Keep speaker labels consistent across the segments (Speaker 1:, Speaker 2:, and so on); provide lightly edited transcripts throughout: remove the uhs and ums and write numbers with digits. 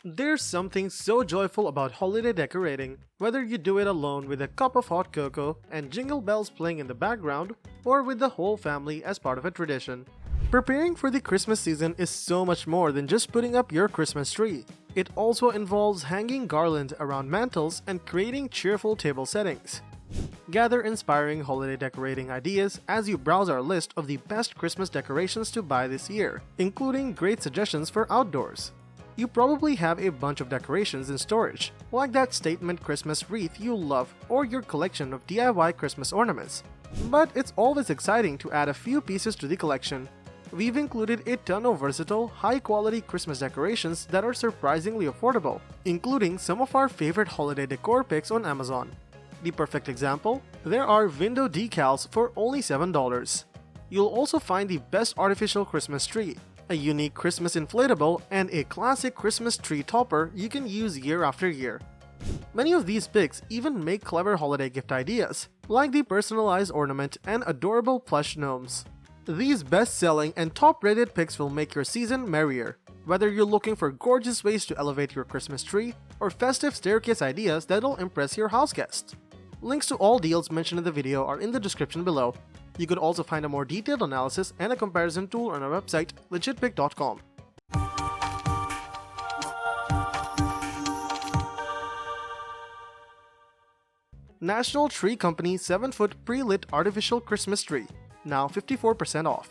Speaker 1: There's something so joyful about holiday decorating, whether you do it alone with a cup of hot cocoa and jingle bells playing in the background, or with the whole family as part of a tradition. Preparing for the Christmas season is so much more than just putting up your Christmas tree. It also involves hanging garland around mantels and creating cheerful table settings. Gather inspiring holiday decorating ideas as you browse our list of the best Christmas decorations to buy this year, including great suggestions for outdoors. You probably have a bunch of decorations in storage, like that statement Christmas wreath you love or your collection of DIY Christmas ornaments. But it's always exciting to add a few pieces to the collection. We've included a ton of versatile, high-quality Christmas decorations that are surprisingly affordable, including some of our favorite holiday decor picks on Amazon. The perfect example? There are window decals for only $7. You'll also find the best artificial Christmas tree, a unique Christmas inflatable, and a classic Christmas tree topper you can use year after year. Many of these picks even make clever holiday gift ideas, like the personalized ornament and adorable plush gnomes. These best-selling and top-rated picks will make your season merrier, whether you're looking for gorgeous ways to elevate your Christmas tree or festive staircase ideas that'll impress your house guests. Links to all deals mentioned in the video are in the description below. You could also find a more detailed analysis and a comparison tool on our website, legitpick.com. National Tree Company 7-foot pre-lit artificial Christmas tree, now 54% off.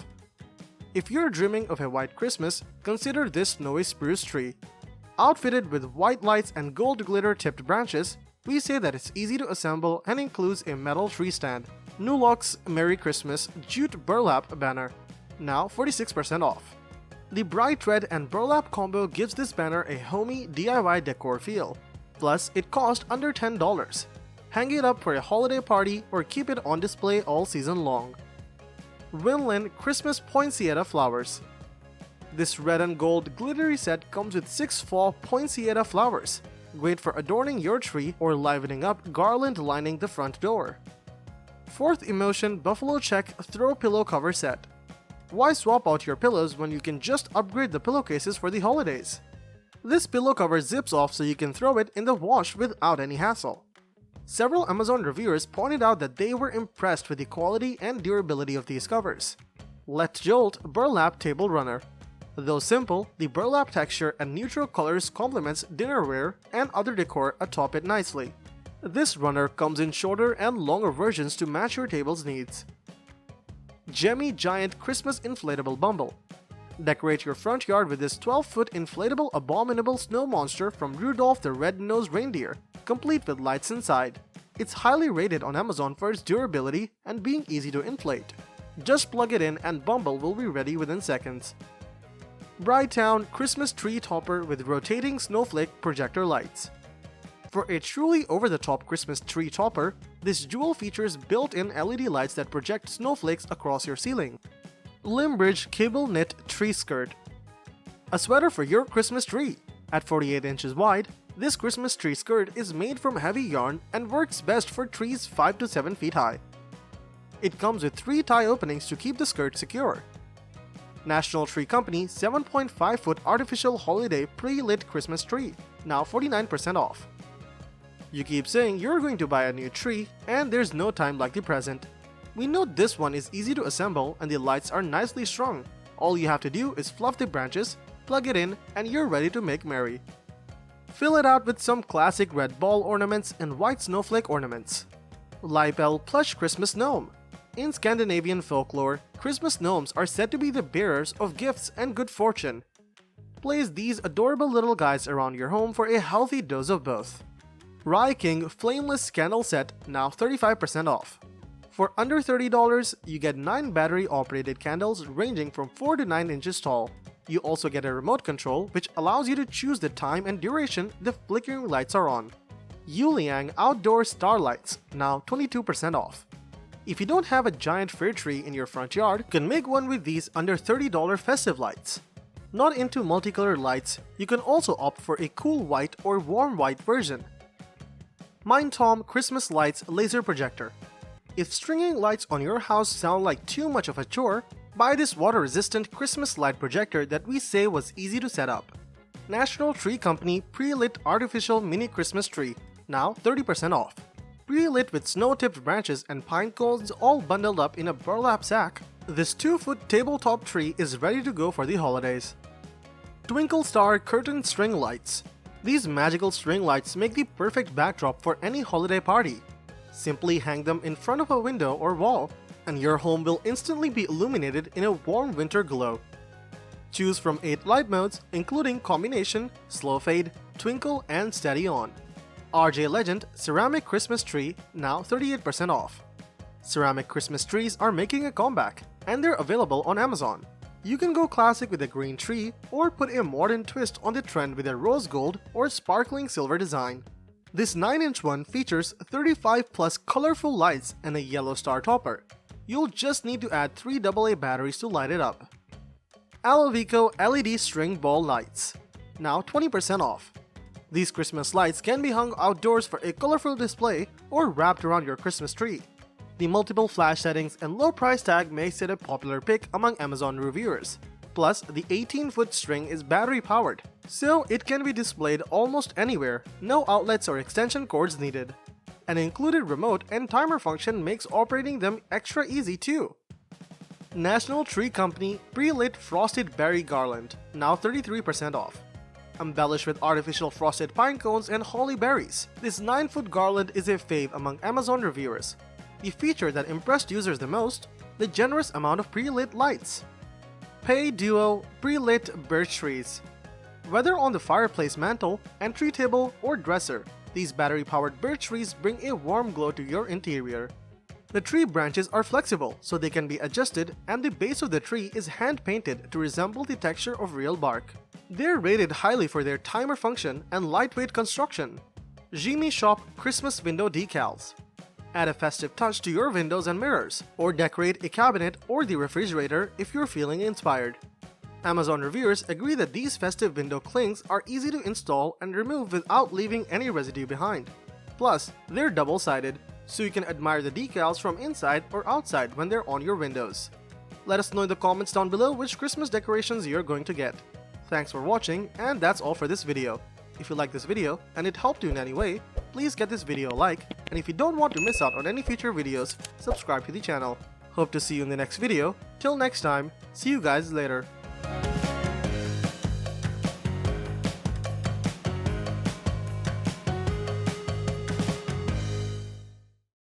Speaker 1: If you're dreaming of a white Christmas, consider this snowy spruce tree. Outfitted with white lights and gold glitter tipped branches, we say that it's easy to assemble and includes a metal tree stand. Nulock's Merry Christmas jute burlap banner, now 46% off. The bright red and burlap combo gives this banner a homey DIY decor feel. Plus, it cost under $10. Hang it up for a holiday party or keep it on display all season long. Winland Christmas Poinsettia Flowers. This red and gold glittery set comes with 6 fall poinsettia flowers, great for adorning your tree or livening up garland lining the front door. Fourth Emotion Buffalo Check Throw Pillow Cover Set. Why swap out your pillows when you can just upgrade the pillowcases for the holidays? This pillow cover zips off so you can throw it in the wash without any hassle. Several Amazon reviewers pointed out that they were impressed with the quality and durability of these covers. Let Jolt Burlap Table Runner. Though simple, the burlap texture and neutral colors complements dinnerware and other decor atop it nicely. This runner comes in shorter and longer versions to match your table's needs. Jemmy Giant Christmas Inflatable Bumble. Decorate your front yard with this 12-foot inflatable abominable snow monster from Rudolph the Red-Nosed Reindeer, complete with lights inside. It's highly rated on Amazon for its durability and being easy to inflate. Just plug it in and Bumble will be ready within seconds. Brighttown Christmas Tree Topper with rotating snowflake projector lights. For a truly over-the-top Christmas tree topper, this jewel features built-in LED lights that project snowflakes across your ceiling. Limbridge Cable Knit Tree Skirt. A sweater for your Christmas tree. At 48 inches wide, this Christmas tree skirt is made from heavy yarn and works best for trees 5 to 7 feet high. It comes with 3 tie openings to keep the skirt secure. National Tree Company 7.5-foot artificial holiday pre-lit Christmas tree, now 49% off. You keep saying you're going to buy a new tree, and there's no time like the present. We know this one is easy to assemble and the lights are nicely strung. All you have to do is fluff the branches, plug it in, and you're ready to make merry. Fill it out with some classic red ball ornaments and white snowflake ornaments. Lipel Plush Christmas Gnome. In Scandinavian folklore, Christmas gnomes are said to be the bearers of gifts and good fortune. Place these adorable little guys around your home for a healthy dose of both. Rye King Flameless Candle Set, now 35% off. For under $30, you get 9 battery-operated candles ranging from 4 to 9 inches tall. You also get a remote control which allows you to choose the time and duration the flickering lights are on. Yuliang Outdoor Starlights, now 22% off. If you don't have a giant fir tree in your front yard, you can make one with these under $30 festive lights. Not into multicolored lights, you can also opt for a cool white or warm white version. Mind Tom Christmas Lights Laser Projector. If stringing lights on your house sound like too much of a chore, buy this water-resistant Christmas light projector that we say was easy to set up. National Tree Company Pre-Lit Artificial Mini Christmas Tree, now 30% off. Pre-lit with snow-tipped branches and pine cones all bundled up in a burlap sack, this 2-foot tabletop tree is ready to go for the holidays. Twinkle Star Curtain String Lights. These magical string lights make the perfect backdrop for any holiday party. Simply hang them in front of a window or wall, and your home will instantly be illuminated in a warm winter glow. Choose from 8 light modes, including combination, slow fade, twinkle, and steady on. RJ Legend Ceramic Christmas Tree, now 38% off. Ceramic Christmas trees are making a comeback, and they're available on Amazon. You can go classic with a green tree, or put a modern twist on the trend with a rose gold or sparkling silver design. This 9-inch one features 35 plus colorful lights and a yellow star topper. You'll just need to add 3 AA batteries to light it up. Alovico LED String Ball Lights, now 20% off. These Christmas lights can be hung outdoors for a colorful display or wrapped around your Christmas tree. The multiple flash settings and low price tag makes it a popular pick among Amazon reviewers. Plus, the 18-foot string is battery powered, so it can be displayed almost anywhere, no outlets or extension cords needed. An included remote and timer function makes operating them extra easy too. National Tree Company Pre-Lit Frosted Berry Garland, now 33% off. Embellished with artificial frosted pine cones and holly berries, this 9-foot garland is a fave among Amazon reviewers. The feature that impressed users the most, the generous amount of pre-lit lights. Pay Duo Pre-Lit Birch Trees. Whether on the fireplace mantle, entry table, or dresser, these battery-powered birch trees bring a warm glow to your interior. The tree branches are flexible, so they can be adjusted, and the base of the tree is hand-painted to resemble the texture of real bark. They're rated highly for their timer function and lightweight construction. Jimmy Shop Christmas Window Decals. Add a festive touch to your windows and mirrors, or decorate a cabinet or the refrigerator if you're feeling inspired. Amazon reviewers agree that these festive window clings are easy to install and remove without leaving any residue behind. Plus, they're double-sided, so you can admire the decals from inside or outside when they're on your windows. Let us know in the comments down below which Christmas decorations you're going to get. Thanks for watching, and that's all for this video. If you like this video and it helped you in any way, please get this video a like, and if you don't want to miss out on any future videos, subscribe to the channel. Hope to see you in the next video. Till next time, see you guys later.